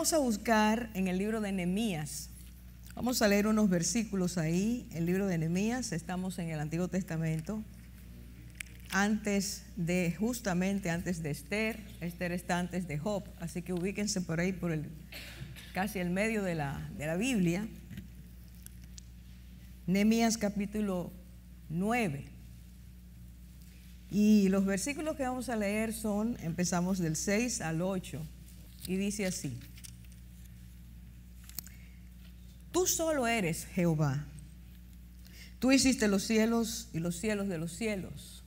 Vamos a buscar en el libro de Nehemías. Vamos a leer unos versículos ahí, el libro de Nehemías. Estamos en el Antiguo Testamento, justamente antes de Esther. Esther está antes de Job, así que ubíquense por ahí, casi el medio de la Biblia. Nehemías capítulo 9. Y los versículos que vamos a leer empezamos del 6 al 8, y dice así: Tú solo eres Jehová. Tú hiciste los cielos y los cielos de los cielos,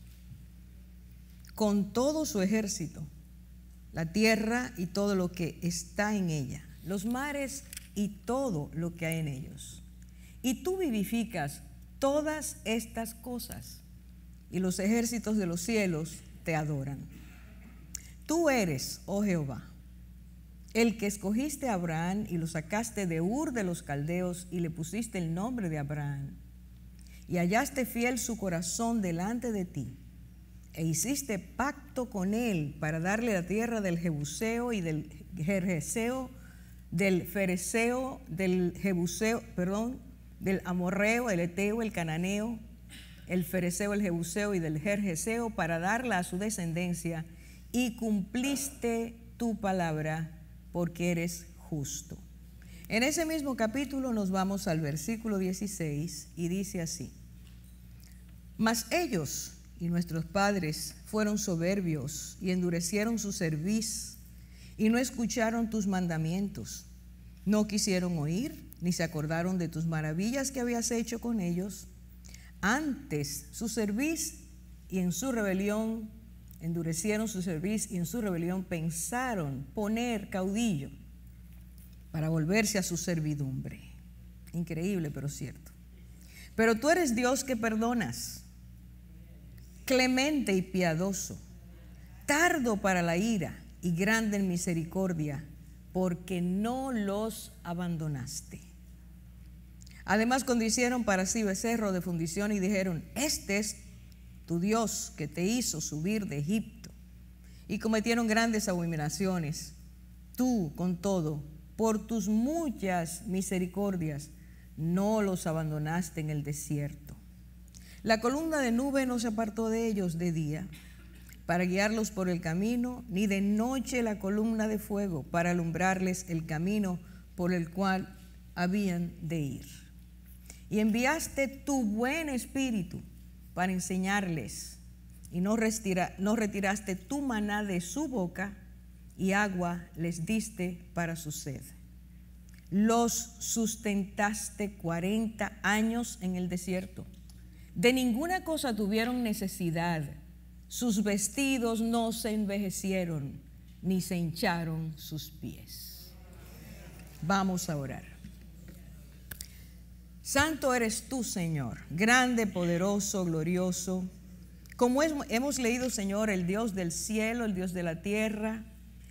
con todo su ejército, la tierra y todo lo que está en ella, los mares y todo lo que hay en ellos. Y tú vivificas todas estas cosas, y los ejércitos de los cielos te adoran. Tú eres, oh Jehová, el que escogiste a Abraham y lo sacaste de Ur de los Caldeos y le pusiste el nombre de Abraham. Y hallaste fiel su corazón delante de ti, e hiciste pacto con él para darle la tierra del Jebuseo y del Gergeseo, del Fereseo, del Jebuseo, del Amorreo, el Eteo, el Cananeo, el Fereseo, el Jebuseo y del Gergeseo, para darla a su descendencia, y cumpliste tu palabra, porque eres justo. En ese mismo capítulo nos vamos al versículo 16 y dice así: Mas ellos y nuestros padres fueron soberbios y endurecieron su cerviz y no escucharon tus mandamientos, no quisieron oír ni se acordaron de tus maravillas que habías hecho con ellos. Antes su cerviz y en su rebelión endurecieron su cerviz y en su rebelión pensaron poner caudillo para volverse a su servidumbre. Increíble, pero cierto. Pero tú eres Dios que perdonas, clemente y piadoso, tardo para la ira y grande en misericordia, porque no los abandonaste. Además, cuando hicieron para sí becerro de fundición y dijeron: Este es tu Dios que te hizo subir de Egipto, y cometieron grandes abominaciones, tú, con todo, por tus muchas misericordias, no los abandonaste en el desierto. La columna de nube no se apartó de ellos de día para guiarlos por el camino, ni de noche la columna de fuego para alumbrarles el camino por el cual habían de ir. Y enviaste tu buen espíritu para enseñarles, y no retiraste tu maná de su boca, y agua les diste para su sed. Los sustentaste 40 años en el desierto. De ninguna cosa tuvieron necesidad. Sus vestidos no se envejecieron, ni se hincharon sus pies. Vamos a orar. Santo eres tú, Señor, grande, poderoso, glorioso. Como hemos leído, Señor, el Dios del cielo, el Dios de la tierra,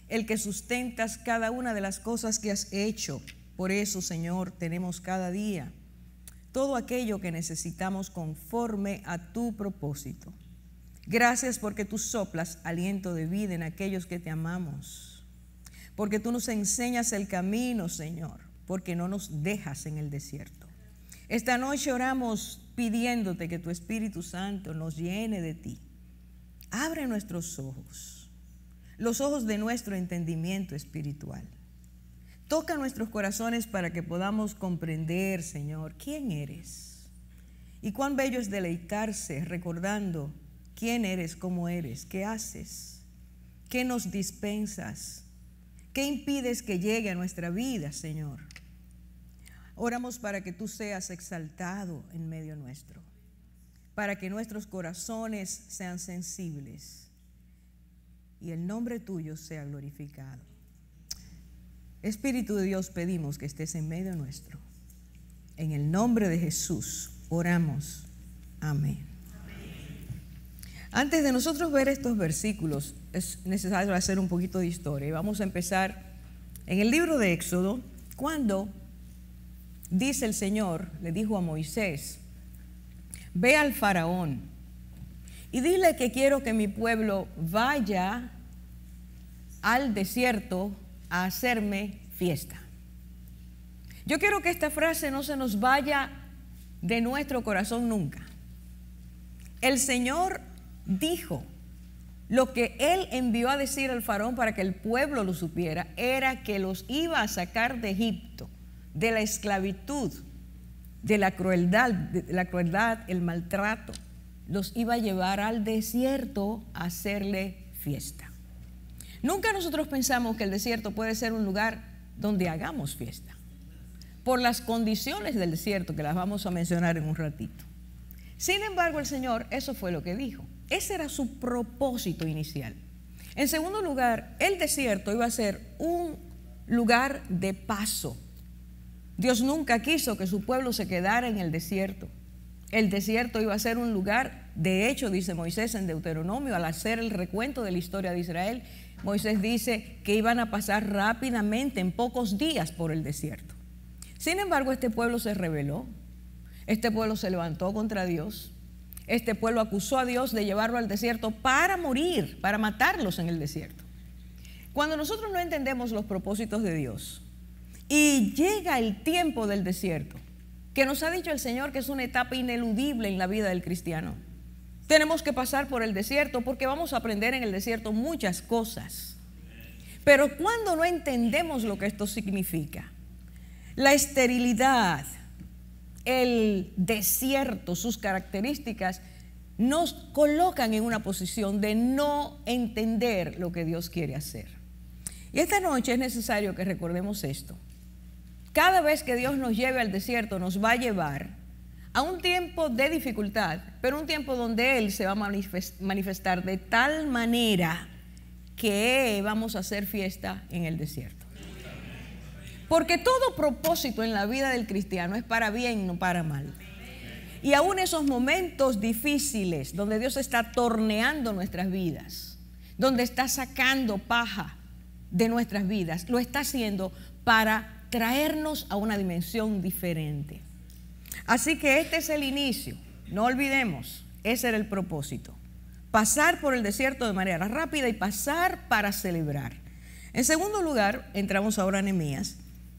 el que sustentas cada una de las cosas que has hecho. Por eso, Señor, tenemos cada día todo aquello que necesitamos conforme a tu propósito. Gracias porque tú soplas aliento de vida en aquellos que te amamos, porque tú nos enseñas el camino, Señor, porque no nos dejas en el desierto. Esta noche oramos pidiéndote que tu Espíritu Santo nos llene de ti. Abre nuestros ojos, los ojos de nuestro entendimiento espiritual. Toca nuestros corazones para que podamos comprender, Señor, quién eres. Y cuán bello es deleitarse recordando quién eres, cómo eres, qué haces, qué nos dispensas, qué impides que llegue a nuestra vida, Señor. Oramos para que tú seas exaltado en medio nuestro, para que nuestros corazones sean sensibles y el nombre tuyo sea glorificado. Espíritu de Dios, pedimos que estés en medio nuestro. En el nombre de Jesús oramos. Amén. Antes de nosotros ver estos versículos, es necesario hacer un poquito de historia. Y vamos a empezar en el libro de Éxodo, cuando dice el Señor, le dijo a Moisés: ve al faraón y dile que quiero que mi pueblo vaya al desierto a hacerme fiesta. Yo quiero que esta frase no se nos vaya de nuestro corazón nunca. El Señor dijo, lo que Él envió a decir al faraón para que el pueblo lo supiera, era que los iba a sacar de Egipto, de la esclavitud, de la crueldad, el maltrato. Los iba a llevar al desierto a hacerle fiesta. Nunca nosotros pensamos que el desierto puede ser un lugar donde hagamos fiesta, por las condiciones del desierto que las vamos a mencionar en un ratito. Sin embargo, el Señor, eso fue lo que dijo. Ese era su propósito inicial. En segundo lugar, el desierto iba a ser un lugar de paso. Dios nunca quiso que su pueblo se quedara en el desierto. El desierto iba a ser un lugar, de hecho, dice Moisés en Deuteronomio, al hacer el recuento de la historia de Israel, Moisés dice que iban a pasar rápidamente, en pocos días, por el desierto. Sin embargo, este pueblo se rebeló, este pueblo se levantó contra Dios, este pueblo acusó a Dios de llevarlo al desierto para morir, para matarlos en el desierto. Cuando nosotros no entendemos los propósitos de Dios y llega el tiempo del desierto, que nos ha dicho el Señor que es una etapa ineludible en la vida del cristiano, tenemos que pasar por el desierto porque vamos a aprender en el desierto muchas cosas. Pero cuando no entendemos lo que esto significa, la esterilidad, el desierto, sus características, nos colocan en una posición de no entender lo que Dios quiere hacer. Y esta noche es necesario que recordemos esto. Cada vez que Dios nos lleve al desierto, nos va a llevar a un tiempo de dificultad, pero un tiempo donde Él se va a manifestar de tal manera que vamos a hacer fiesta en el desierto. Porque todo propósito en la vida del cristiano es para bien, no para mal. Y aún esos momentos difíciles donde Dios está torneando nuestras vidas, donde está sacando paja de nuestras vidas, lo está haciendo para traernos a una dimensión diferente. Así que este es el inicio, no olvidemos, ese era el propósito. Pasar por el desierto de manera rápida y pasar para celebrar. En segundo lugar, entramos ahora a Nehemías.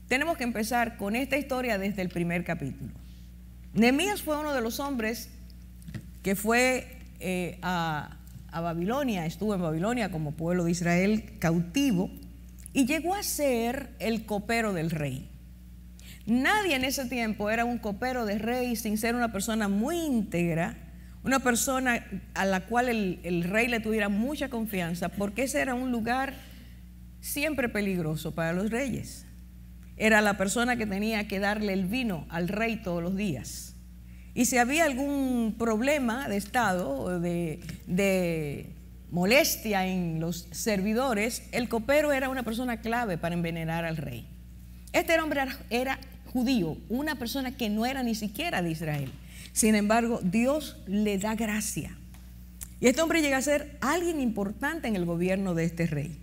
Tenemos que empezar con esta historia desde el primer capítulo. Nehemías fue uno de los hombres que fue a Babilonia, estuvo en Babilonia como pueblo de Israel cautivo y llegó a ser el copero del rey. Nadie en ese tiempo era un copero de rey sin ser una persona muy íntegra, una persona a la cual el rey le tuviera mucha confianza, porque ese era un lugar siempre peligroso para los reyes. Era la persona que tenía que darle el vino al rey todos los días. Y si había algún problema de estado o de molestia en los servidores, el copero era una persona clave para envenenar al rey. Este hombre era judío, una persona que no era ni siquiera de Israel. Sin embargo, Dios le da gracia. Y este hombre llega a ser alguien importante en el gobierno de este rey.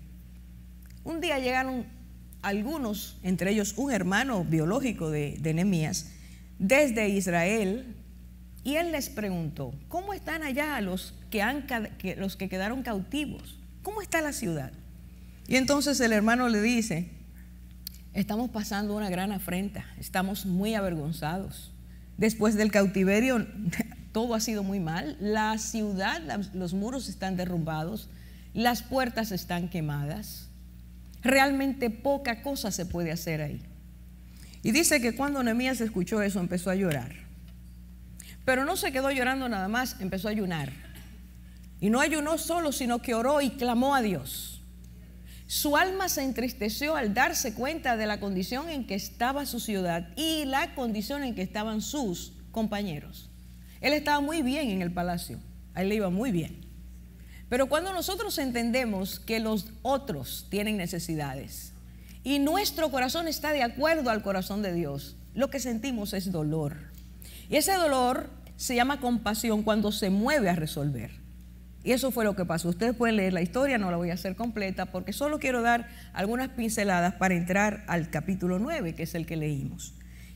Un día llegaron algunos, entre ellos un hermano biológico de Nehemías, desde Israel, y él les preguntó: ¿cómo están allá los que quedaron cautivos? ¿Cómo está la ciudad? Y entonces el hermano le dice: estamos pasando una gran afrenta, estamos muy avergonzados. Después del cautiverio todo ha sido muy mal, la ciudad, los muros están derrumbados, las puertas están quemadas, realmente poca cosa se puede hacer ahí. Y dice que cuando Nehemías escuchó eso empezó a llorar, pero no se quedó llorando nada más, empezó a ayunar. Y no ayunó solo, sino que oró y clamó a Dios. Su alma se entristeció al darse cuenta de la condición en que estaba su ciudad y la condición en que estaban sus compañeros. Él estaba muy bien en el palacio, a él le iba muy bien. Pero cuando nosotros entendemos que los otros tienen necesidades y nuestro corazón está de acuerdo al corazón de Dios, lo que sentimos es dolor. Y ese dolor se llama compasión cuando se mueve a resolver. Y eso fue lo que pasó. Ustedes pueden leer la historia, no la voy a hacer completa porque solo quiero dar algunas pinceladas para entrar al capítulo 9, que es el que leímos.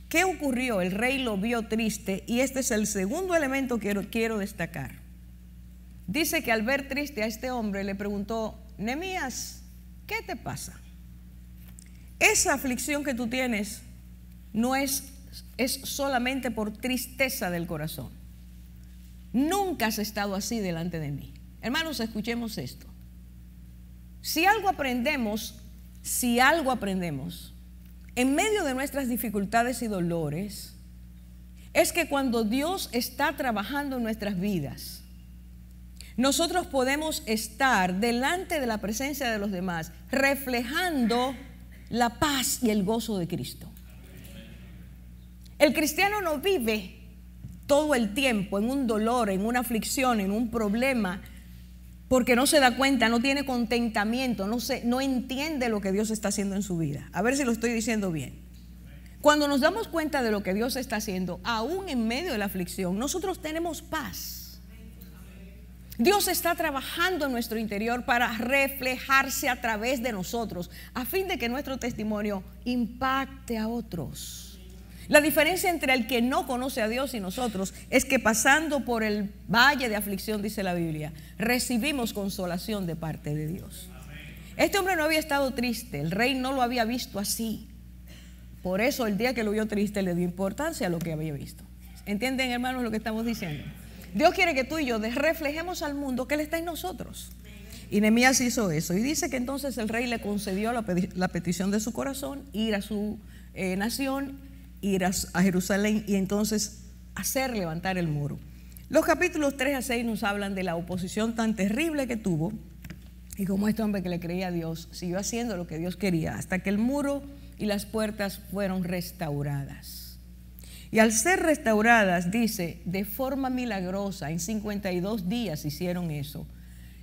¿Qué ocurrió? El rey lo vio triste y este es el segundo elemento que quiero destacar. Dice que al ver triste a este hombre le preguntó: Nehemías, ¿qué te pasa? esa aflicción que tú tienes no es solamente por tristeza del corazón. Nunca has estado así delante de mí. Hermanos, escuchemos esto. Si algo aprendemos en medio de nuestras dificultades y dolores, es que cuando Dios está trabajando en nuestras vidas, nosotros podemos estar delante de la presencia de los demás, reflejando la paz y el gozo de Cristo. El cristiano no vive todo el tiempo en un dolor, en una aflicción, en un problema, porque no se da cuenta, no tiene contentamiento, no entiende lo que Dios está haciendo en su vida. A ver si lo estoy diciendo bien. Cuando nos damos cuenta de lo que Dios está haciendo, aún en medio de la aflicción, nosotros tenemos paz. Dios está trabajando en nuestro interior para reflejarse a través de nosotros, a fin de que nuestro testimonio impacte a otros. La diferencia entre el que no conoce a Dios y nosotros es que pasando por el valle de aflicción, dice la Biblia, recibimos consolación de parte de Dios. Este hombre no había estado triste, el rey no lo había visto así. Por eso el día que lo vio triste le dio importancia a lo que había visto. ¿Entienden, hermanos, lo que estamos diciendo? Dios quiere que tú y yo reflejemos al mundo que Él está en nosotros. Y Nehemías hizo eso. Y dice que entonces el rey le concedió la petición de su corazón, ir a su nación, ir a Jerusalén y entonces hacer levantar el muro. Los capítulos 3 a 6 nos hablan de la oposición tan terrible que tuvo y cómo este hombre que le creía a Dios siguió haciendo lo que Dios quería hasta que el muro y las puertas fueron restauradas. Y al ser restauradas, dice, de forma milagrosa, en 52 días hicieron eso.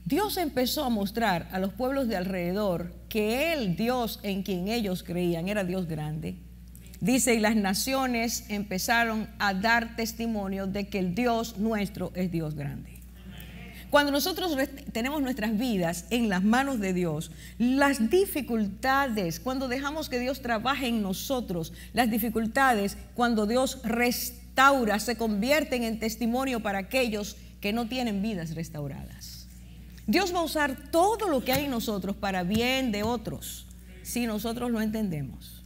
Dios empezó a mostrar a los pueblos de alrededor que el Dios en quien ellos creían era Dios grande. Dice, y las naciones empezaron a dar testimonio de que el Dios nuestro es Dios grande. Cuando nosotros tenemos nuestras vidas en las manos de Dios, las dificultades, cuando dejamos que Dios trabaje en nosotros, las dificultades, cuando Dios restaura, se convierten en testimonio para aquellos que no tienen vidas restauradas. Dios va a usar todo lo que hay en nosotros para bien de otros, si nosotros lo entendemos.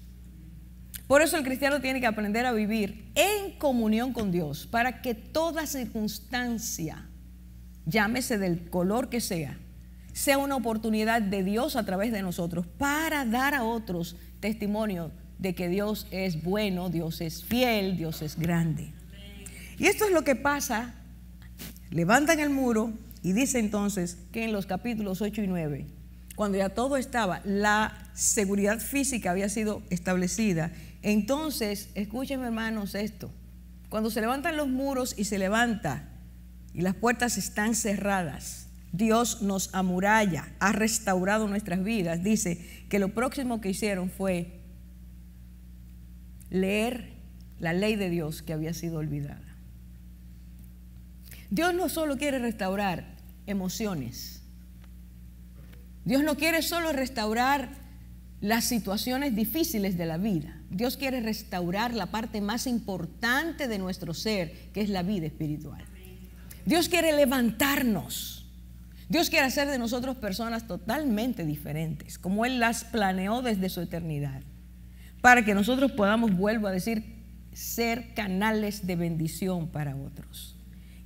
Por eso el cristiano tiene que aprender a vivir en comunión con Dios, para que toda circunstancia, llámese del color que sea una oportunidad de Dios a través de nosotros para dar a otros testimonio de que Dios es bueno, Dios es fiel, Dios es grande. Y esto es lo que pasa. Levantan el muro y dice entonces que en los capítulos 8 y 9, cuando ya todo estaba, la seguridad física había sido establecida. Entonces, escúchenme, hermanos, esto. Cuando se levantan los muros y se levanta y las puertas están cerradas, Dios nos amuralla, ha restaurado nuestras vidas. Dice que lo próximo que hicieron fue leer la ley de Dios que había sido olvidada. Dios no solo quiere restaurar emociones. Dios no quiere solo restaurar las situaciones difíciles de la vida. Dios quiere restaurar la parte más importante de nuestro ser, que es la vida espiritual. Dios quiere levantarnos. Dios quiere hacer de nosotros personas totalmente diferentes, como Él las planeó desde su eternidad, para que nosotros podamos, vuelvo a decir, ser canales de bendición para otros.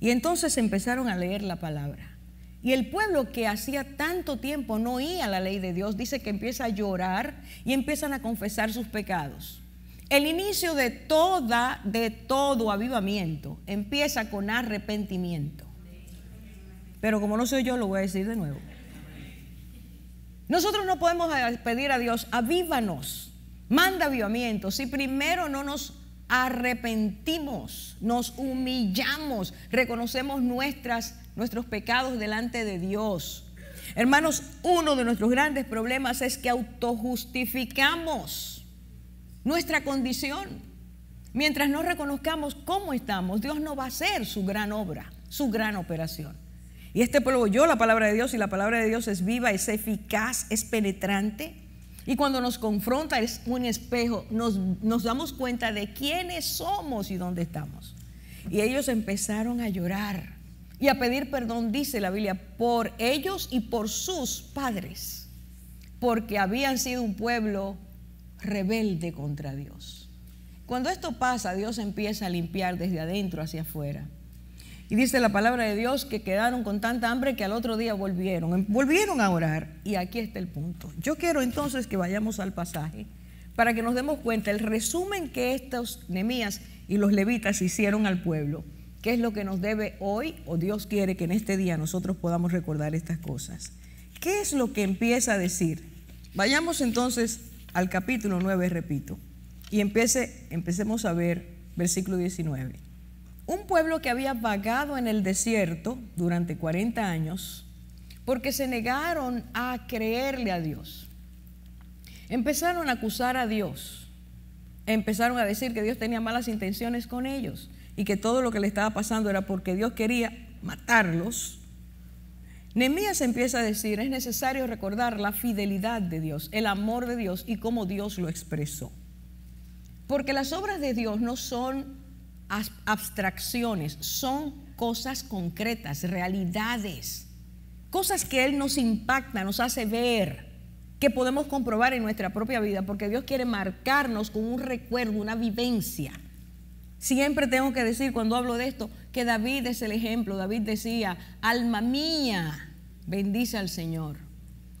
Y entonces empezaron a leer la palabra. Y el pueblo que hacía tanto tiempo no oía la ley de Dios, dice que empieza a llorar y empiezan a confesar sus pecados. El inicio de todo avivamiento empieza con arrepentimiento. Pero como no soy yo, lo voy a decir de nuevo. Nosotros no podemos pedir a Dios, avívanos, manda avivamiento, si primero no nos arrepentimos, nos humillamos, reconocemos nuestros pecados delante de Dios. Hermanos, uno de nuestros grandes problemas es que autojustificamos nuestra condición. Mientras no reconozcamos cómo estamos, Dios no va a hacer su gran obra, su gran operación. Y este pueblo oyó la palabra de Dios, y la palabra de Dios es viva, es eficaz, es penetrante. Y cuando nos confronta es un espejo, nos damos cuenta de quiénes somos y dónde estamos. Y ellos empezaron a llorar y a pedir perdón, dice la Biblia, por ellos y por sus padres, porque habían sido un pueblo rebelde contra Dios. Cuando esto pasa, Dios empieza a limpiar desde adentro hacia afuera. Y dice la palabra de Dios que quedaron con tanta hambre que al otro día volvieron a orar. Y aquí está el punto. Yo quiero entonces que vayamos al pasaje para que nos demos cuenta el resumen que estos Nehemías y los levitas hicieron al pueblo. ¿Qué es lo que nos debe hoy? O Dios quiere que en este día nosotros podamos recordar estas cosas. ¿Qué es lo que empieza a decir? Vayamos entonces al capítulo 9, repito, y empecemos a ver versículo 19. Un pueblo que había vagado en el desierto durante 40 años porque se negaron a creerle a Dios. Empezaron a acusar a Dios. Empezaron a decir que Dios tenía malas intenciones con ellos y que todo lo que le estaba pasando era porque Dios quería matarlos. Nehemías empieza a decir, es necesario recordar la fidelidad de Dios, el amor de Dios y cómo Dios lo expresó. Porque las obras de Dios no son abstracciones, son cosas concretas, realidades, cosas que Él nos impacta, nos hace ver, que podemos comprobar en nuestra propia vida, porque Dios quiere marcarnos con un recuerdo, una vivencia. Siempre tengo que decir cuando hablo de esto que David es el ejemplo. David decía, alma mía, bendice al Señor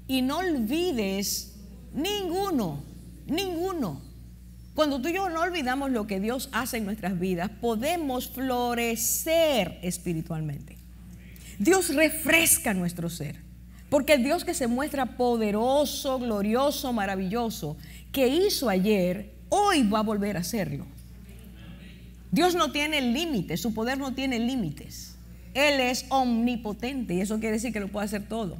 y no olvides ninguno. Cuando tú y yo no olvidamos lo que Dios hace en nuestras vidas, podemos florecer espiritualmente. Dios refresca nuestro ser, porque el Dios que se muestra poderoso, glorioso, maravilloso, que hizo ayer, hoy va a volver a hacerlo. Dios no tiene límites, su poder no tiene límites. Él es omnipotente y eso quiere decir que lo puede hacer todo,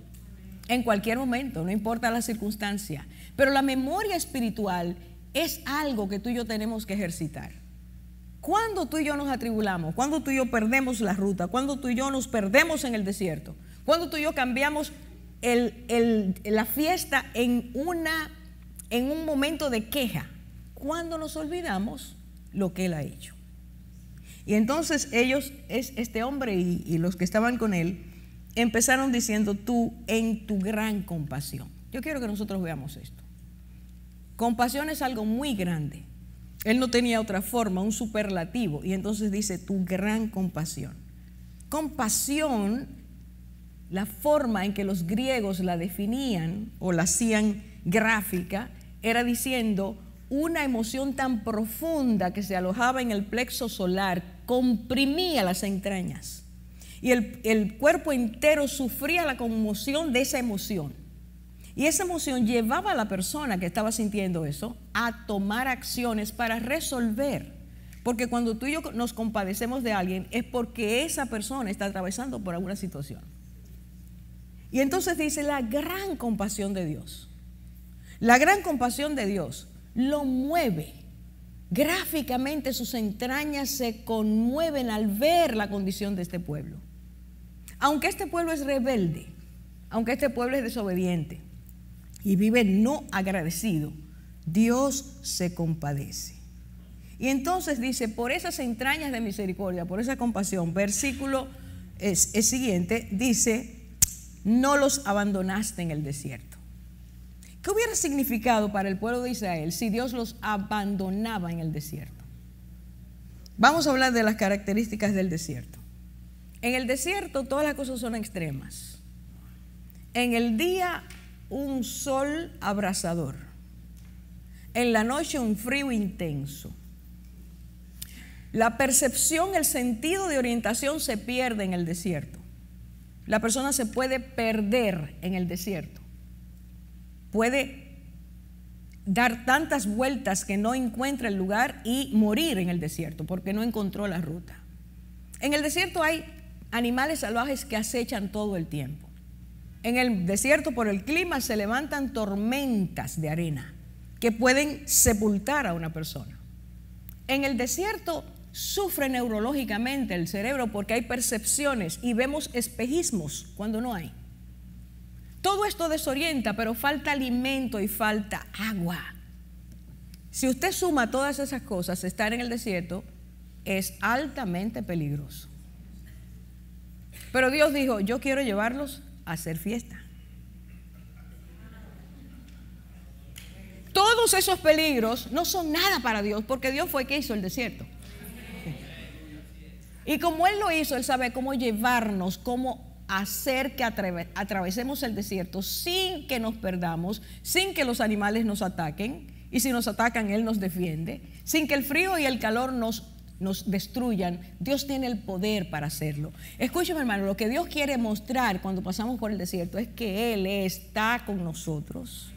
en cualquier momento, no importa la circunstancia. Pero la memoria espiritual es algo que tú y yo tenemos que ejercitar. Cuando tú y yo nos atribulamos, cuando tú y yo perdemos la ruta, cuando tú y yo nos perdemos en el desierto, cuando tú y yo cambiamos la fiesta en un momento de queja, cuando nos olvidamos lo que Él ha hecho. Y entonces este hombre y los que estaban con él, empezaron diciendo, tú en tu gran compasión. Yo quiero que nosotros veamos esto. Compasión es algo muy grande. Él no tenía otra forma, un superlativo. Y entonces dice, tu gran compasión. Compasión, la forma en que los griegos la definían o la hacían gráfica, era diciendo una emoción tan profunda que se alojaba en el plexo solar, comprimía las entrañas y el cuerpo entero sufría la conmoción de esa emoción. Y esa emoción llevaba a la persona que estaba sintiendo eso a tomar acciones para resolver. Porque cuando tú y yo nos compadecemos de alguien es porque esa persona está atravesando por alguna situación. Y entonces dice la gran compasión de Dios. La gran compasión de Dios lo mueve. Gráficamente sus entrañas se conmueven al ver la condición de este pueblo. Aunque este pueblo es rebelde, aunque este pueblo es desobediente y vive no agradecido, Dios se compadece. Y entonces dice, por esas entrañas de misericordia, por esa compasión, versículo siguiente, dice, no los abandonaste en el desierto. ¿Qué hubiera significado para el pueblo de Israel si Dios los abandonaba en el desierto? Vamos a hablar de las características del desierto. En el desierto todas las cosas son extremas. En el día un sol abrasador, en la noche un frío intenso. La percepción, el sentido de orientación se pierde en el desierto. La persona se puede perder en el desierto. Puede dar tantas vueltas que no encuentra el lugar y morir en el desierto porque no encontró la ruta. En el desierto hay animales salvajes que acechan todo el tiempo. En el desierto, por el clima, se levantan tormentas de arena que pueden sepultar a una persona. En el desierto sufre neurológicamente el cerebro porque hay percepciones y vemos espejismos cuando no hay. Todo esto desorienta, pero falta alimento y falta agua. Si usted suma todas esas cosas, estar en el desierto es altamente peligroso. Pero Dios dijo, yo quiero llevarlos a hacer fiesta. Todos esos peligros no son nada para Dios, porque Dios fue el que hizo el desierto. Y como Él lo hizo, Él sabe cómo llevarnos, cómo hacer que atravesemos el desierto sin que nos perdamos, sin que los animales nos ataquen, y si nos atacan Él nos defiende, sin que el frío y el calor nos destruyan. Dios tiene el poder para hacerlo. Escúchame, hermano, lo que Dios quiere mostrar cuando pasamos por el desierto es que Él está con nosotros.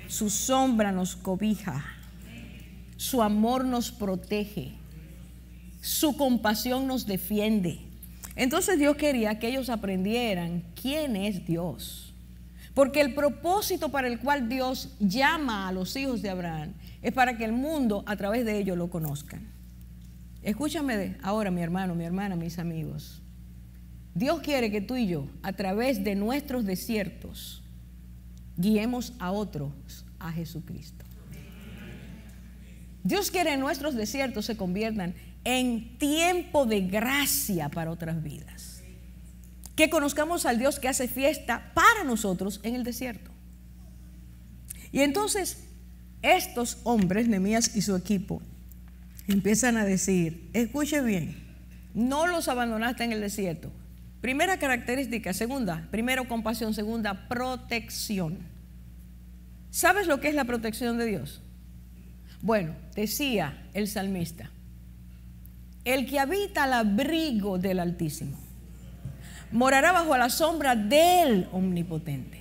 Su sombra nos cobija, su amor nos protege, su compasión nos defiende. Entonces Dios quería que ellos aprendieran quién es Dios, porque el propósito para el cual Dios llama a los hijos de Abraham es para que el mundo a través de ellos lo conozcan. Escúchame ahora, mi hermano, mi hermana, mis amigos. Dios quiere que tú y yo, a través de nuestros desiertos, guiemos a otros a Jesucristo. Dios quiere que nuestros desiertos se conviertan en tiempo de gracia para otras vidas. Que conozcamos al Dios que hace fiesta para nosotros en el desierto. Y entonces estos hombres, Nehemías y su equipo, empiezan a decir, escuche bien, no los abandonaste en el desierto. Primera característica, segunda, primero compasión, segunda protección. ¿Sabes lo que es la protección de Dios? Bueno, decía el salmista, el que habita al abrigo del Altísimo morará bajo la sombra del Omnipotente.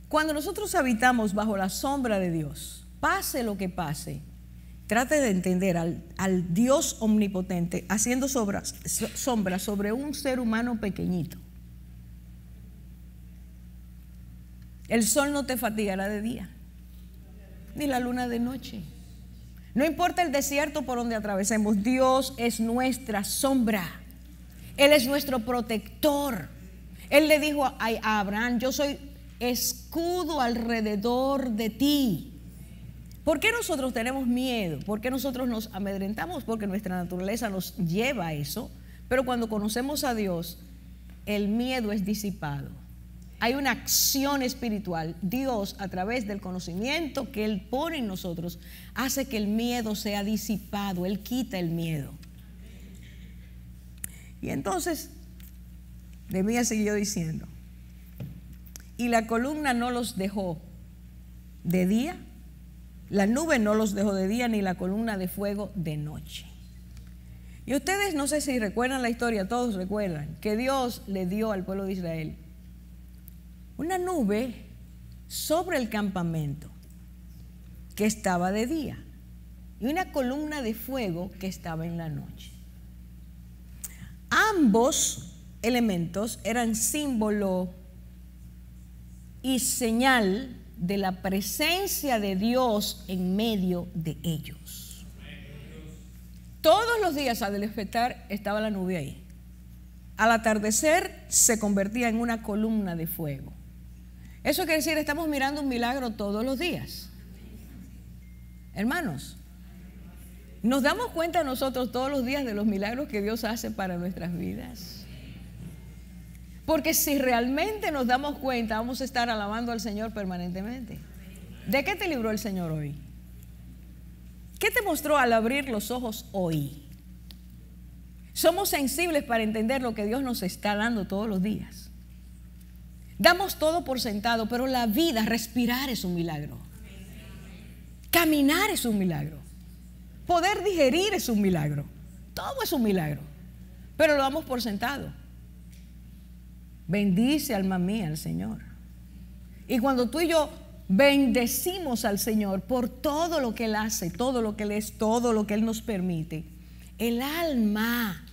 Cuando nosotros habitamos bajo la sombra de Dios, pase lo que pase, trate de entender al Dios omnipotente haciendo sombra sobre un ser humano pequeñito. El sol no te fatigará de día, ni la luna de noche. No importa el desierto por donde atravesemos, Dios es nuestra sombra. Él es nuestro protector. Él le dijo a Abraham, yo soy escudo alrededor de ti. ¿Por qué nosotros tenemos miedo? ¿Por qué nosotros nos amedrentamos? Porque nuestra naturaleza nos lleva a eso. Pero cuando conocemos a Dios, el miedo es disipado. Hay una acción espiritual. Dios, a través del conocimiento que Él pone en nosotros, hace que el miedo sea disipado. Él quita el miedo. Y entonces, Nehemías siguió diciendo, y la columna no los dejó de día, la nube no los dejó de día, ni la columna de fuego de noche. Y ustedes, no sé si recuerdan la historia, todos recuerdan que Dios le dio al pueblo de Israel una nube sobre el campamento que estaba de día y una columna de fuego que estaba en la noche. Ambos elementos eran símbolo y señal de la presencia de Dios en medio de ellos. Todos los días al despertar estaba la nube ahí. Al atardecer se convertía en una columna de fuego. Eso quiere decir, estamos mirando un milagro todos los días. Hermanos, ¿nos damos cuenta nosotros todos los días de los milagros que Dios hace para nuestras vidas? Porque si realmente nos damos cuenta, vamos a estar alabando al Señor permanentemente. ¿De qué te libró el Señor hoy? ¿Qué te mostró al abrir los ojos hoy? Somos sensibles para entender lo que Dios nos está dando todos los días. Damos todo por sentado, pero la vida, respirar es un milagro. Caminar es un milagro. Poder digerir es un milagro. Todo es un milagro, pero lo damos por sentado. Bendice, alma mía, al Señor. Y cuando tú y yo bendecimos al Señor por todo lo que Él hace, todo lo que Él es, todo lo que Él nos permite, el alma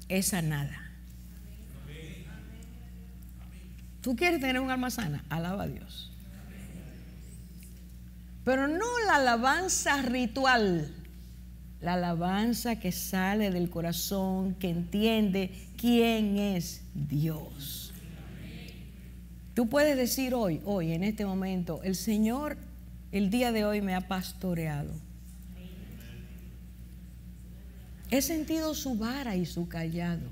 es sanada. ¿Tú quieres tener un alma sana? Alaba a Dios. Pero no la alabanza ritual, la alabanza que sale del corazón, que entiende quién es Dios. Tú puedes decir hoy, en este momento, el Señor el día de hoy me ha pastoreado. He sentido su vara y su callado.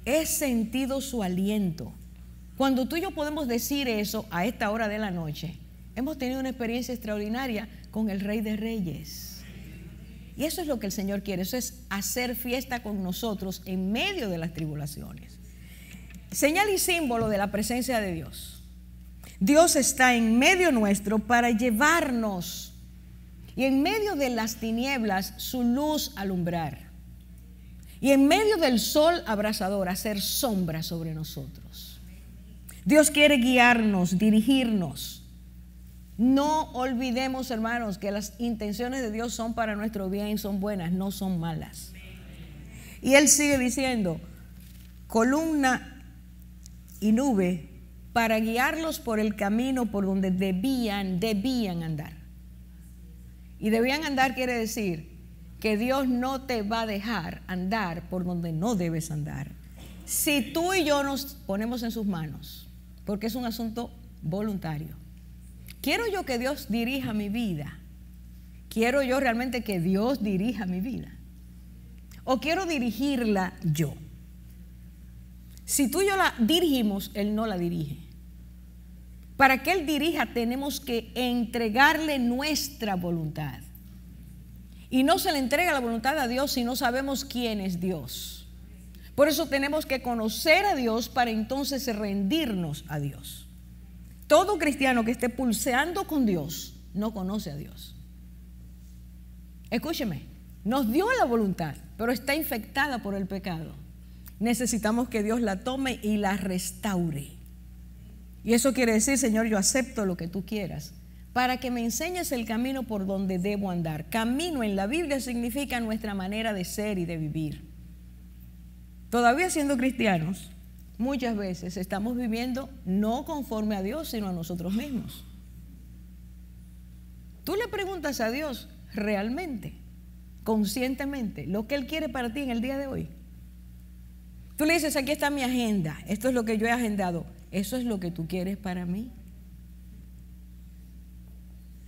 He sentido su aliento. Cuando tú y yo podemos decir eso a esta hora de la noche, hemos tenido una experiencia extraordinaria con el Rey de Reyes. Y eso es lo que el Señor quiere, eso es hacer fiesta con nosotros en medio de las tribulaciones. Señal y símbolo de la presencia de Dios. Dios está en medio nuestro para llevarnos y en medio de las tinieblas su luz alumbrar. Y en medio del sol abrasador hacer sombra sobre nosotros. Dios quiere guiarnos, dirigirnos. No olvidemos, hermanos, que las intenciones de Dios son para nuestro bien, son buenas, no son malas. Y Él sigue diciendo, columna y nube para guiarlos por el camino por donde debían andar. Y debían andar quiere decir que Dios no te va a dejar andar por donde no debes andar. Si tú y yo nos ponemos en sus manos, porque es un asunto voluntario. ¿Quiero yo que Dios dirija mi vida? ¿Quiero yo realmente que Dios dirija mi vida? ¿O quiero dirigirla yo? Si tú y yo la dirigimos, Él no la dirige. Para que Él dirija tenemos que entregarle nuestra voluntad. Y no se le entrega la voluntad a Dios si no sabemos quién es Dios. Por eso tenemos que conocer a Dios para entonces rendirnos a Dios. Todo cristiano que esté pulseando con Dios no conoce a Dios. Escúcheme, nos dio la voluntad, pero está infectada por el pecado. Necesitamos que Dios la tome y la restaure. Y eso quiere decir, Señor, yo acepto lo que tú quieras, para que me enseñes el camino por donde debo andar. Camino en la Biblia significa nuestra manera de ser y de vivir. Todavía siendo cristianos, muchas veces estamos viviendo no conforme a Dios, sino a nosotros mismos. Tú le preguntas a Dios realmente, conscientemente, lo que Él quiere para ti en el día de hoy. Tú le dices, aquí está mi agenda, esto es lo que yo he agendado, ¿eso es lo que tú quieres para mí?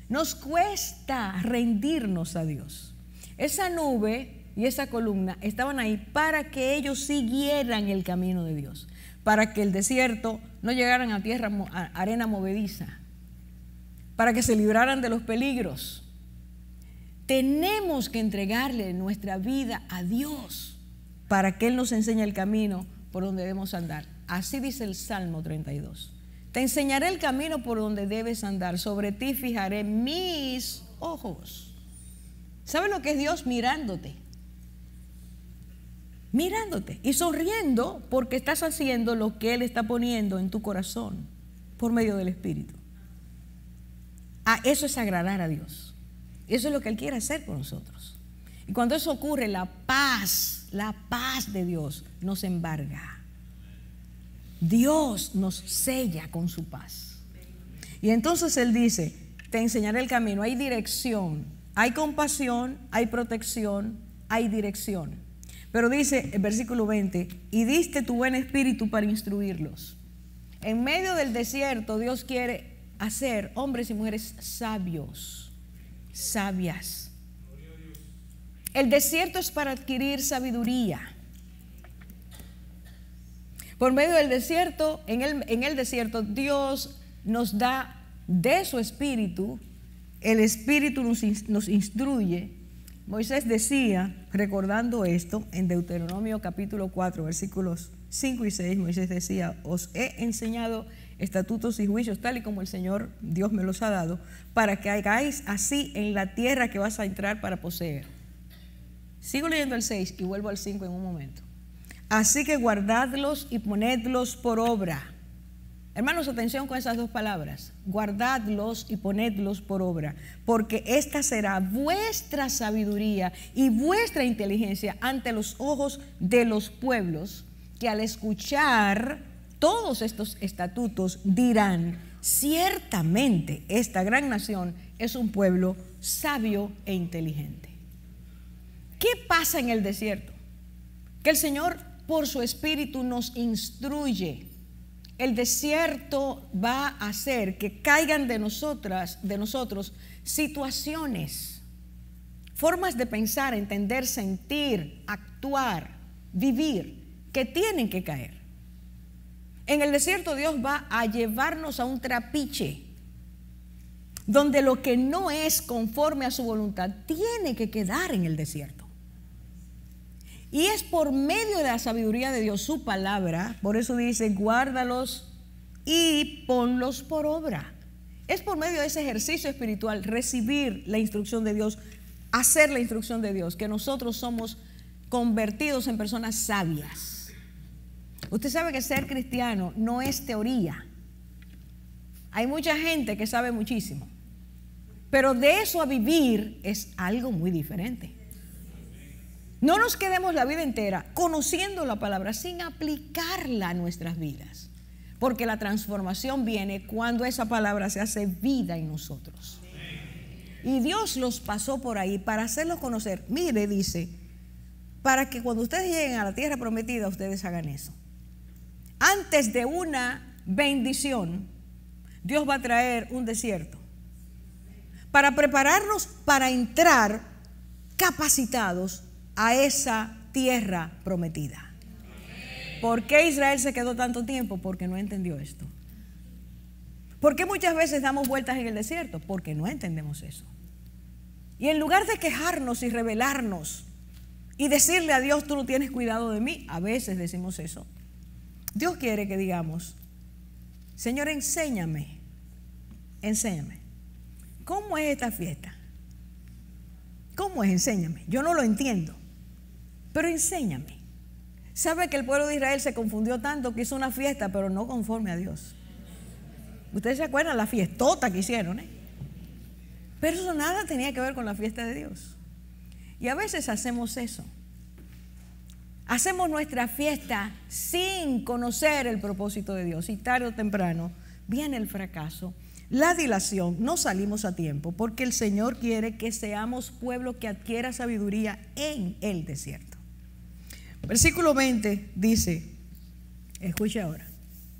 Nos cuesta rendirnos a Dios. Esa nube y esa columna estaban ahí para que ellos siguieran el camino de Dios, para que el desierto no llegaran a tierra, a arena movediza, para que se libraran de los peligros. Tenemos que entregarle nuestra vida a Dios para que Él nos enseñe el camino por donde debemos andar. Así dice el Salmo 32. Te enseñaré el camino por donde debes andar, sobre ti fijaré mis ojos. ¿Sabes lo que es Dios? Mirándote y sonriendo porque estás haciendo lo que Él está poniendo en tu corazón por medio del Espíritu. Eso es agradar a Dios. Eso es lo que Él quiere hacer con nosotros. Y cuando eso ocurre, la paz de Dios nos embarga. Dios nos sella con su paz. Y entonces Él dice, te enseñaré el camino. Hay dirección, hay compasión, hay protección, hay dirección. Pero dice el versículo 20, y diste tu buen espíritu para instruirlos. En medio del desierto Dios quiere hacer hombres y mujeres sabios, sabias. El desierto es para adquirir sabiduría. Por medio del desierto, en el desierto Dios nos da de su espíritu, el espíritu nos instruye. Moisés decía, recordando esto, en Deuteronomio capítulo 4, versículos 5 y 6, Moisés decía, os he enseñado estatutos y juicios tal y como el Señor Dios me los ha dado, para que hagáis así en la tierra que vas a entrar para poseer. Sigo leyendo el 6 y vuelvo al 5 en un momento. Así que guardadlos y ponedlos por obra. Hermanos, atención con esas dos palabras. Guardadlos y ponedlos por obra, porque esta será vuestra sabiduría y vuestra inteligencia ante los ojos de los pueblos, que al escuchar todos estos estatutos dirán, ciertamente esta gran nación es un pueblo sabio e inteligente. ¿Qué pasa en el desierto? Que el Señor por su Espíritu nos instruye. El desierto va a hacer que caigan de nosotros situaciones, formas de pensar, entender, sentir, actuar, vivir, que tienen que caer. En el desierto Dios va a llevarnos a un trapiche donde lo que no es conforme a su voluntad tiene que quedar en el desierto. Y es por medio de la sabiduría de Dios, su palabra, por eso dice, guárdalos y ponlos por obra. Es por medio de ese ejercicio espiritual, recibir la instrucción de Dios, hacer la instrucción de Dios, que nosotros somos convertidos en personas sabias. Usted sabe que ser cristiano no es teoría. Hay mucha gente que sabe muchísimo, pero de eso a vivir es algo muy diferente. No nos quedemos la vida entera conociendo la palabra sin aplicarla a nuestras vidas, porque la transformación viene cuando esa palabra se hace vida en nosotros. Y Dios los pasó por ahí para hacerlos conocer. Mire, dice, para que cuando ustedes lleguen a la tierra prometida, ustedes hagan eso. Antes de una bendición, Dios va a traer un desierto para prepararnos para entrar capacitados a esa tierra prometida. ¿Por qué Israel se quedó tanto tiempo? Porque no entendió esto. ¿Por qué muchas veces damos vueltas en el desierto? Porque no entendemos eso. Y en lugar de quejarnos y rebelarnos y decirle a Dios, tú no tienes cuidado de mí, a veces decimos eso. Dios quiere que digamos, Señor, enséñame, ¿cómo es esta fiesta? ¿Cómo es? Enséñame. Yo no lo entiendo, pero enséñame. ¿Sabe que el pueblo de Israel se confundió tanto que hizo una fiesta, pero no conforme a Dios? Ustedes se acuerdan la fiestota que hicieron, ¿eh? Pero eso nada tenía que ver con la fiesta de Dios. Y a veces hacemos eso. Hacemos nuestra fiesta sin conocer el propósito de Dios. Y tarde o temprano viene el fracaso, la dilación, no salimos a tiempo, porque el Señor quiere que seamos pueblo que adquiera sabiduría en el desierto. Versículo 20 dice, escuche ahora,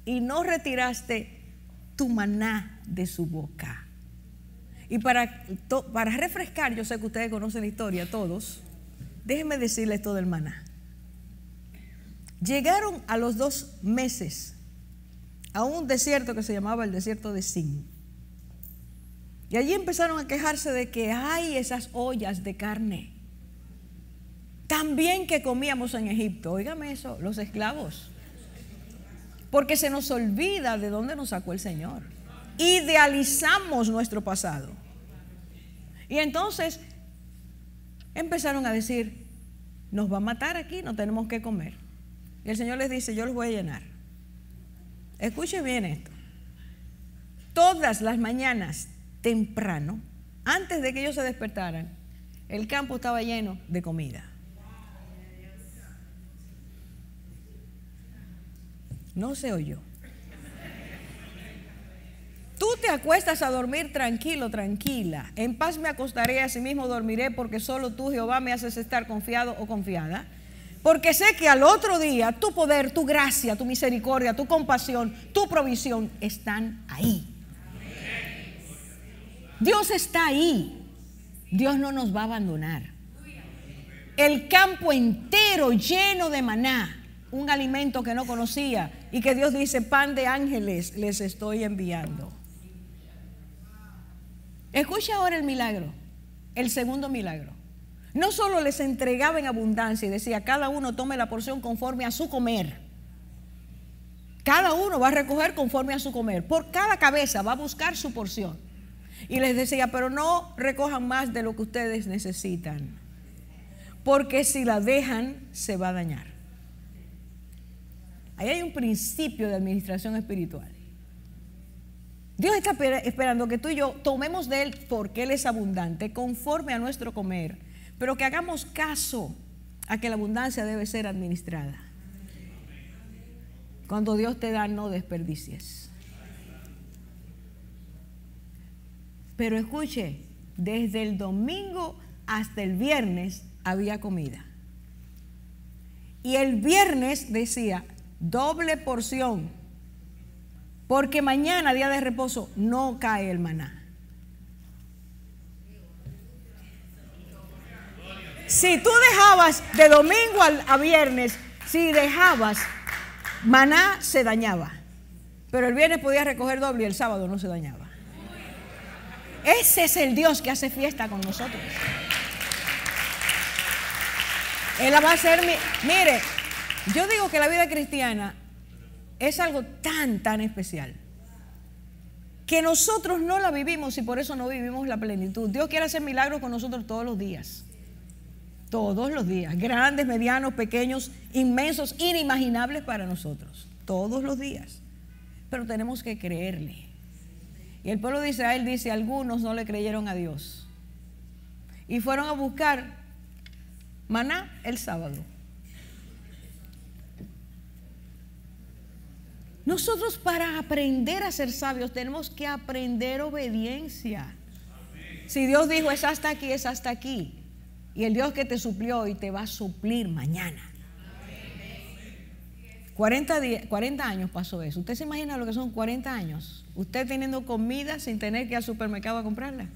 y no retiraste tu maná de su boca. Y para refrescar, yo sé que ustedes conocen la historia, todos, déjenme decirles esto del maná. Llegaron a los 2 meses a un desierto que se llamaba el desierto de Sin. Y allí empezaron a quejarse de que hay esas ollas de carne. También que comíamos en Egipto, óigame eso, los esclavos. Porque se nos olvida de dónde nos sacó el Señor. Idealizamos nuestro pasado. Y entonces empezaron a decir, nos va a matar aquí, no tenemos que comer. Y el Señor les dice, yo los voy a llenar. Escuche bien esto. Todas las mañanas temprano, antes de que ellos se despertaran, el campo estaba lleno de comida. No se oyó. Tú te acuestas a dormir tranquilo, tranquila. En paz me acostaré, asimismo dormiré, porque solo tú, Jehová, me haces estar confiado o confiada. Porque sé que al otro día tu poder, tu gracia, tu misericordia, tu compasión, tu provisión están ahí. Dios está ahí. Dios no nos va a abandonar. El campo entero lleno de maná, un alimento que no conocía y que Dios dice, pan de ángeles les estoy enviando. Escucha ahora el milagro, el segundo milagro. No solo les entregaba en abundancia y decía, cada uno tome la porción conforme a su comer. Cada uno va a recoger conforme a su comer. Por cada cabeza va a buscar su porción. Y les decía, pero no recojan más de lo que ustedes necesitan, porque si la dejan se va a dañar. Ahí hay un principio de administración espiritual. Dios está esperando que tú y yo tomemos de Él porque Él es abundante, conforme a nuestro comer, pero que hagamos caso a que la abundancia debe ser administrada. Cuando Dios te da, no desperdicies. Pero escuche, desde el domingo hasta el viernes había comida. Y el viernes decía, doble porción, porque mañana, día de reposo, no cae el maná. Si tú dejabas de domingo a viernes, si dejabas, maná se dañaba. Pero el viernes podías recoger doble y el sábado no se dañaba. Ese es el Dios que hace fiesta con nosotros. Él va a hacer, mire, yo digo que la vida cristiana es algo tan especial que nosotros no la vivimos y por eso no vivimos la plenitud. Dios quiere hacer milagros con nosotros todos los días. Todos los días. Grandes, medianos, pequeños, inmensos, inimaginables para nosotros. Todos los días. Pero tenemos que creerle. Y el pueblo de Israel dice, algunos no le creyeron a Dios. Y fueron a buscar maná el sábado. Nosotros para aprender a ser sabios tenemos que aprender obediencia. Si Dios dijo es hasta aquí, es hasta aquí. Y el Dios que te suplió y te va a suplir mañana. 40 años pasó eso. ¿Usted se imagina lo que son 40 años? Usted teniendo comida sin tener que ir al supermercado a comprarla.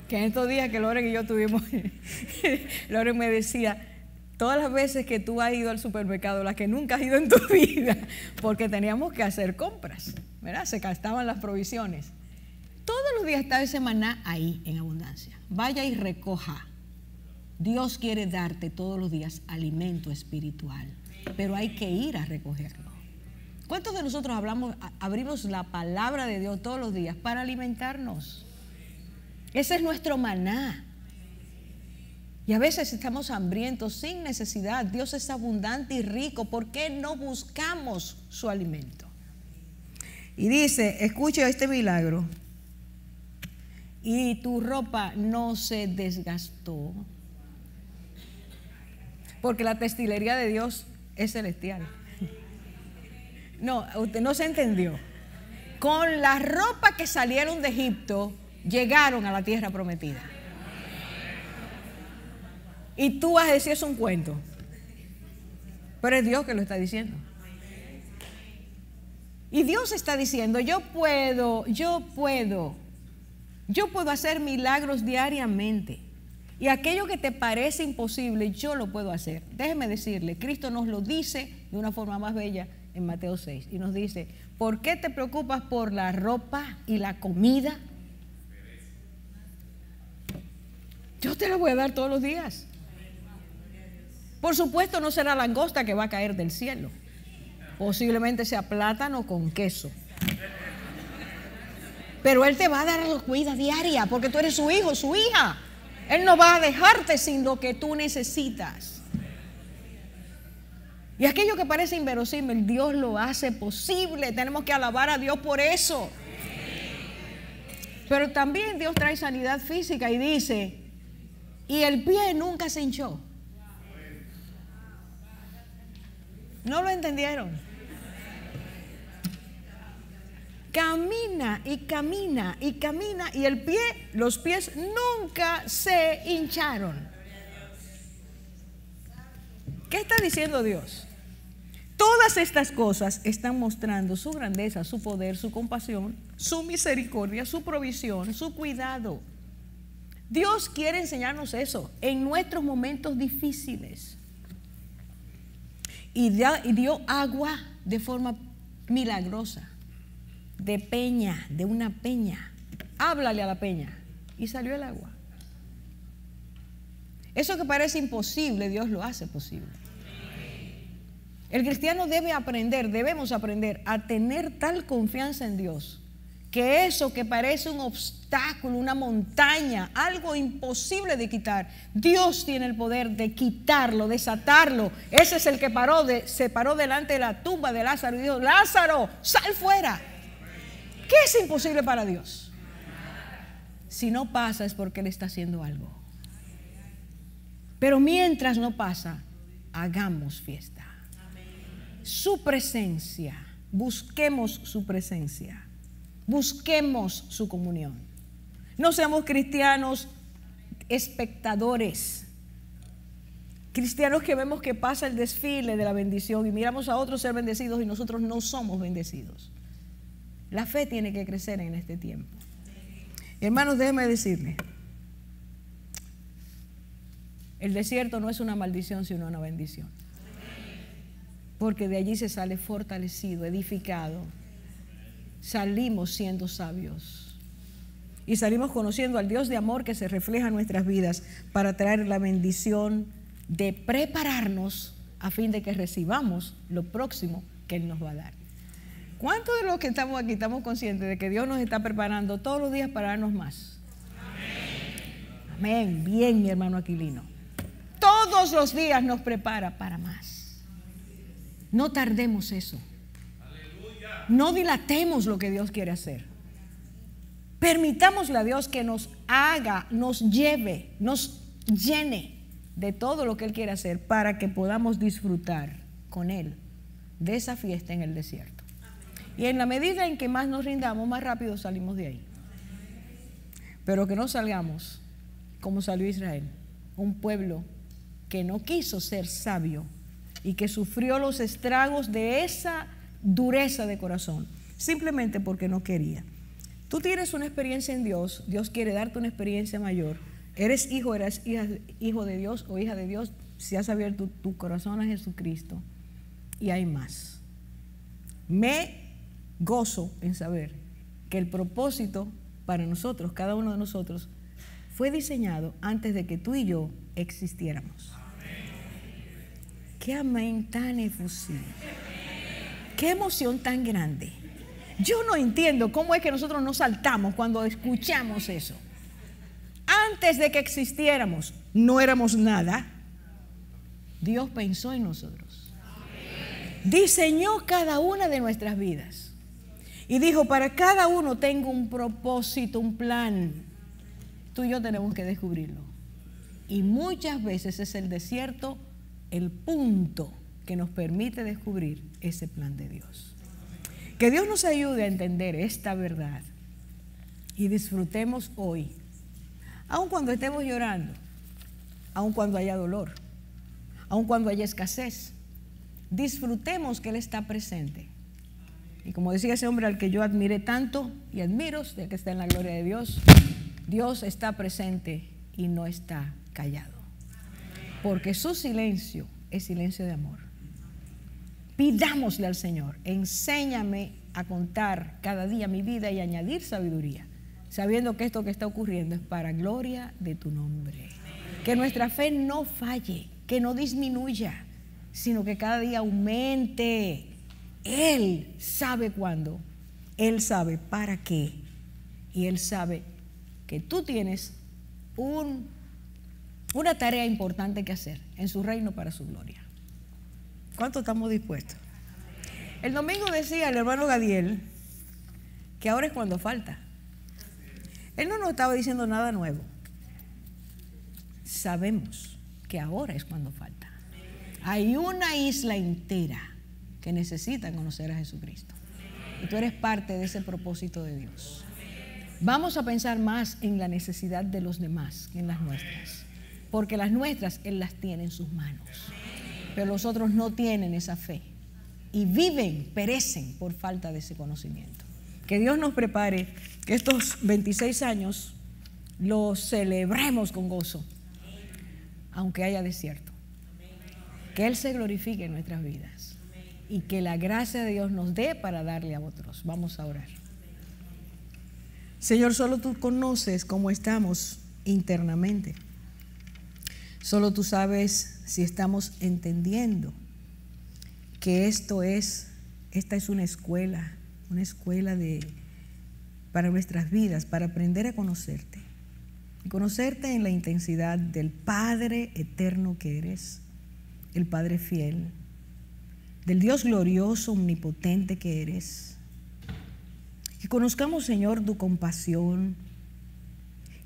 Que en estos días que Loren y yo tuvimos, Loren me decía, todas las veces que tú has ido al supermercado, las que nunca has ido en tu vida, porque teníamos que hacer compras, ¿verdad? Se gastaban las provisiones. Todos los días estaba ese maná ahí en abundancia. Vaya y recoja. Dios quiere darte todos los días alimento espiritual, pero hay que ir a recogerlo. ¿Cuántos de nosotros abrimos la palabra de Dios todos los días para alimentarnos? Ese es nuestro maná. Y a veces estamos hambrientos sin necesidad. Dios es abundante y rico. ¿Por qué no buscamos su alimento? Y dice, escucha este milagro. Y tu ropa no se desgastó. Porque la textilería de Dios es celestial. No, usted no se entendió. Con la ropa que salieron de Egipto, llegaron a la tierra prometida. Y tú vas a decir, es un cuento. Pero es Dios que lo está diciendo. Y Dios está diciendo, yo puedo hacer milagros diariamente. Y aquello que te parece imposible, yo lo puedo hacer. Déjeme decirle, Cristo nos lo dice de una forma más bella en Mateo 6. Y nos dice, ¿por qué te preocupas por la ropa y la comida? Yo te la voy a dar todos los días. Por supuesto no será langosta que va a caer del cielo. Posiblemente sea plátano con queso. Pero Él te va a dar la comida diaria porque tú eres su hijo, su hija. Él no va a dejarte sin lo que tú necesitas. Y aquello que parece inverosímil, Dios lo hace posible. Tenemos que alabar a Dios por eso. Pero también Dios trae sanidad física y dice, y el pie nunca se hinchó. ¿No lo entendieron? Camina y camina y camina y los pies nunca se hincharon. ¿Qué está diciendo Dios? Todas estas cosas están mostrando su grandeza, su poder, su compasión, su misericordia, su provisión, su cuidado. Dios quiere enseñarnos eso en nuestros momentos difíciles. Y dio agua de forma milagrosa. De una peña. Háblale a la peña. Y salió el agua. Eso que parece imposible, Dios lo hace posible. El cristiano debemos aprender a tener tal confianza en Dios, que eso que parece un obstáculo, una montaña, algo imposible de quitar, Dios tiene el poder de quitarlo, desatarlo. Ese es el que se paró delante de la tumba de Lázaro y dijo, Lázaro, sal fuera. ¿Qué es imposible para Dios? Si no pasa es porque Él está haciendo algo. Pero mientras no pasa, hagamos fiesta. Su presencia, busquemos su presencia, busquemos su comunión. No seamos cristianos espectadores, cristianos que vemos que pasa el desfile de la bendición y miramos a otros ser bendecidos y nosotros no somos bendecidos. La fe tiene que crecer en este tiempo. Hermanos, déjenme decirles, el desierto no es una maldición sino una bendición, porque de allí se sale fortalecido, edificado. Salimos siendo sabios. y salimos conociendo al Dios de amor que se refleja en nuestras vidas para traer la bendición de prepararnos a fin de que recibamos lo próximo que Él nos va a dar. ¿Cuántos de los que estamos aquí estamos conscientes de que Dios nos está preparando todos los días para darnos más? Amén. Bien, mi hermano Aquilino. Todos los días nos prepara para más. No tardemos eso. No dilatemos lo que Dios quiere hacer. Permitámosle a Dios que nos haga, nos lleve, nos llene de todo lo que Él quiere hacer para que podamos disfrutar con Él de esa fiesta en el desierto. Y en la medida en que más nos rindamos, más rápido salimos de ahí. Pero que no salgamos como salió Israel, un pueblo que no quiso ser sabio y que sufrió los estragos de esa dureza de corazón, simplemente porque no quería. Tú tienes una experiencia en Dios, Dios quiere darte una experiencia mayor. Eres hijo, eres hijo de Dios o hija de Dios si has abierto tu corazón a Jesucristo. Y hay más. Me gozo en saber que el propósito para nosotros, cada uno de nosotros, fue diseñado antes de que tú y yo existiéramos. Qué amén tan efusivo. Qué emoción tan grande. Yo no entiendo cómo es que nosotros nos saltamos cuando escuchamos eso. Antes de que existiéramos, no éramos nada. Dios pensó en nosotros. Diseñó cada una de nuestras vidas. Y dijo, para cada uno tengo un propósito, un plan. Tú y yo tenemos que descubrirlo. Y muchas veces es el desierto el punto que nos permite descubrir ese plan de Dios. Que Dios nos ayude a entender esta verdad y disfrutemos hoy, aun cuando estemos llorando, aun cuando haya dolor, aun cuando haya escasez. Disfrutemos que Él está presente. Y como decía ese hombre al que yo admiré tanto y admiro, ya que está en la gloria de Dios, Dios está presente y no está callado. Porque su silencio es silencio de amor. Pidámosle al Señor, enséñame a contar cada día mi vida y añadir sabiduría, sabiendo que esto que está ocurriendo es para gloria de tu nombre. Que nuestra fe no falle, que no disminuya, sino que cada día aumente. Él sabe cuándo, Él sabe para qué, y Él sabe que tú tienes una tarea importante que hacer en su reino para su gloria. ¿Cuánto estamos dispuestos? El domingo decía el hermano Gadiel que ahora es cuando falta. Él no nos estaba diciendo nada nuevo. Sabemos que ahora es cuando falta. Hay una isla entera que necesita conocer a Jesucristo. Y tú eres parte de ese propósito de Dios. Vamos a pensar más en la necesidad de los demás que en las nuestras. Porque las nuestras Él las tiene en sus manos. Pero los otros no tienen esa fe. Y viven, perecen por falta de ese conocimiento. Que Dios nos prepare, que estos 26 años los celebremos con gozo, aunque haya desierto. Que Él se glorifique en nuestras vidas y que la gracia de Dios nos dé para darle a otros. Vamos a orar. Señor, solo tú conoces cómo estamos internamente. Solo tú sabes si estamos entendiendo que esta es una escuela para nuestras vidas, para aprender a conocerte. Y conocerte en la intensidad del Padre eterno que eres, el Padre fiel, del Dios glorioso, omnipotente que eres. Que conozcamos, Señor, tu compasión,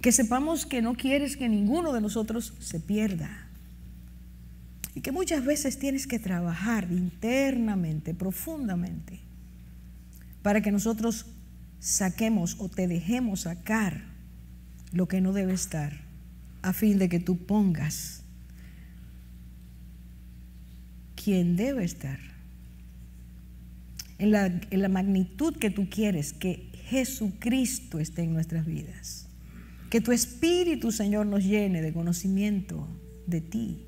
que sepamos que no quieres que ninguno de nosotros se pierda. Y que muchas veces tienes que trabajar internamente, profundamente, para que nosotros saquemos o te dejemos sacar lo que no debe estar, a fin de que tú pongas quien debe estar, en la magnitud que tú quieres que Jesucristo esté en nuestras vidas. Que tu Espíritu, Señor, nos llene de conocimiento de ti.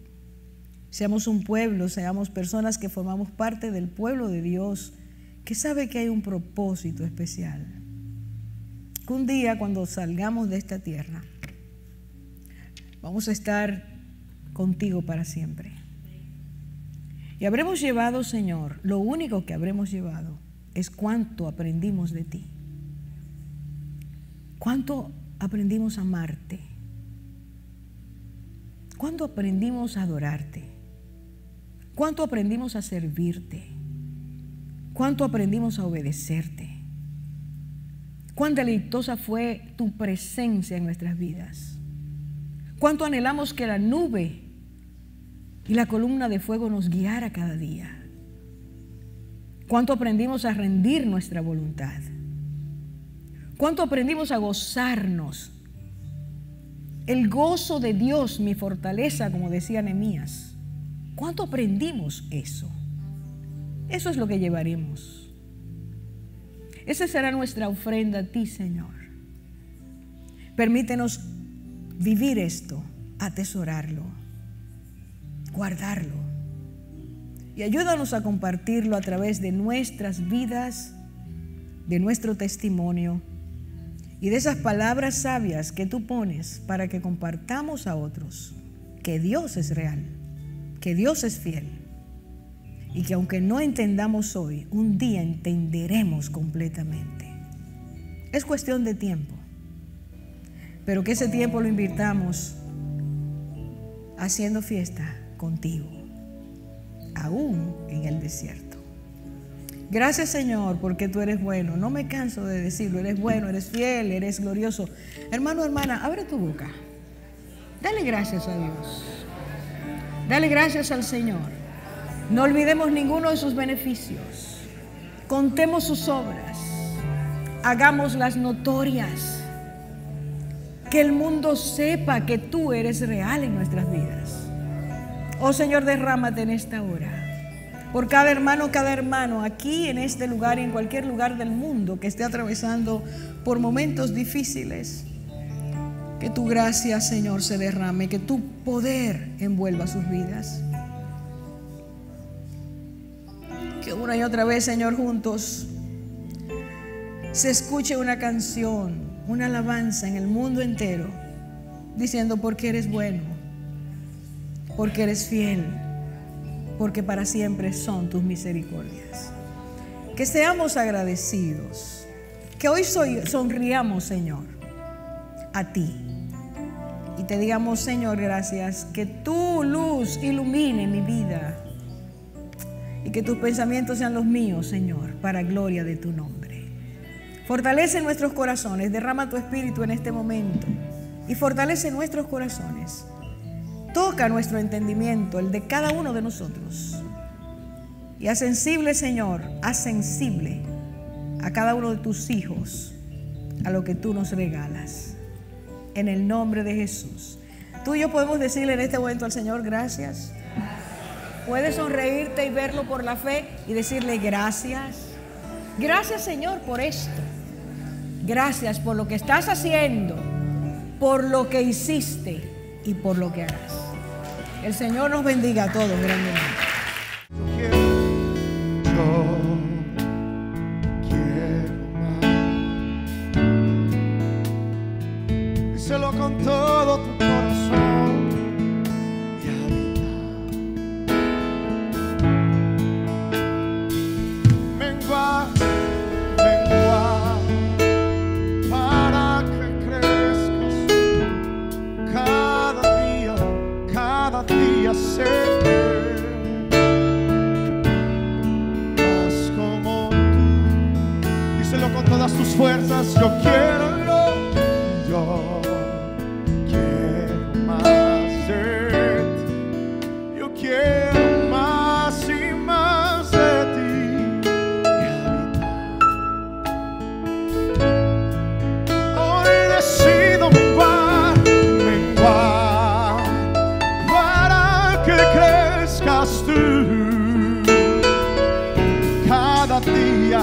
Seamos un pueblo, seamos personas que formamos parte del pueblo de Dios, que sabe que hay un propósito especial. que un día cuando salgamos de esta tierra vamos a estar contigo para siempre. Y habremos llevado, Señor, lo único que habremos llevado es cuánto aprendimos de ti. Cuánto aprendimos a amarte. Cuánto aprendimos a adorarte. Cuánto aprendimos a servirte. Cuánto aprendimos a obedecerte. Cuán deleitosa fue tu presencia en nuestras vidas. Cuánto anhelamos que la nube y la columna de fuego nos guiara cada día. Cuánto aprendimos a rendir nuestra voluntad. Cuánto aprendimos a gozarnos. El gozo de Dios, mi fortaleza, como decía Nehemías. ¿Cuánto aprendimos eso? Eso es lo que llevaremos. Esa será nuestra ofrenda a ti, Señor. Permítenos vivir esto, atesorarlo, guardarlo. Y ayúdanos a compartirlo a través de nuestras vidas, de nuestro testimonio y de esas palabras sabias que tú pones para que compartamos a otros que Dios es real, que Dios es fiel y que aunque no entendamos hoy, un día entenderemos completamente. Es cuestión de tiempo, pero que ese tiempo lo invirtamos haciendo fiesta contigo, aún en el desierto. Gracias, Señor, porque tú eres bueno. No me canso de decirlo. Eres bueno, eres fiel, eres glorioso. Hermano, hermana, abre tu boca. Dale gracias a Dios. Dale gracias al Señor. No olvidemos ninguno de sus beneficios. Contemos sus obras. Hagámoslas notorias. Que el mundo sepa que tú eres real en nuestras vidas. Oh Señor, derrámate en esta hora por cada hermano aquí en este lugar y en cualquier lugar del mundo que esté atravesando por momentos difíciles. Que tu gracia, Señor, se derrame, que tu poder envuelva sus vidas. Que una y otra vez, Señor, juntos se escuche una canción, una alabanza en el mundo entero, diciendo porque eres bueno, porque eres fiel, porque para siempre son tus misericordias. Que seamos agradecidos, que hoy sonriamos, Señor, a ti y te digamos, Señor, gracias, que tu luz ilumine mi vida y que tus pensamientos sean los míos, Señor, para gloria de tu nombre. Fortalece nuestros corazones, derrama tu espíritu en este momento y fortalece nuestros corazones. Toca nuestro entendimiento, el de cada uno de nosotros. Y haz sensible, Señor, haz sensible a cada uno de tus hijos a lo que tú nos regalas. En el nombre de Jesús. Tú y yo podemos decirle en este momento al Señor gracias. Puedes sonreírte y verlo por la fe y decirle gracias. Gracias, Señor, por esto. Gracias por lo que estás haciendo, por lo que hiciste y por lo que harás. El Señor nos bendiga a todos grandemente. Yo quiero más. Díselo con todo tu corazón y habita. Mengua, mengua, para que crezcas cada día sé más como tú. Díselo con todas tus fuerzas, yo quiero más de ti, yo quiero más y más de ti y habitar. Hoy decido menguar, menguar, para que crezcas tú cada día.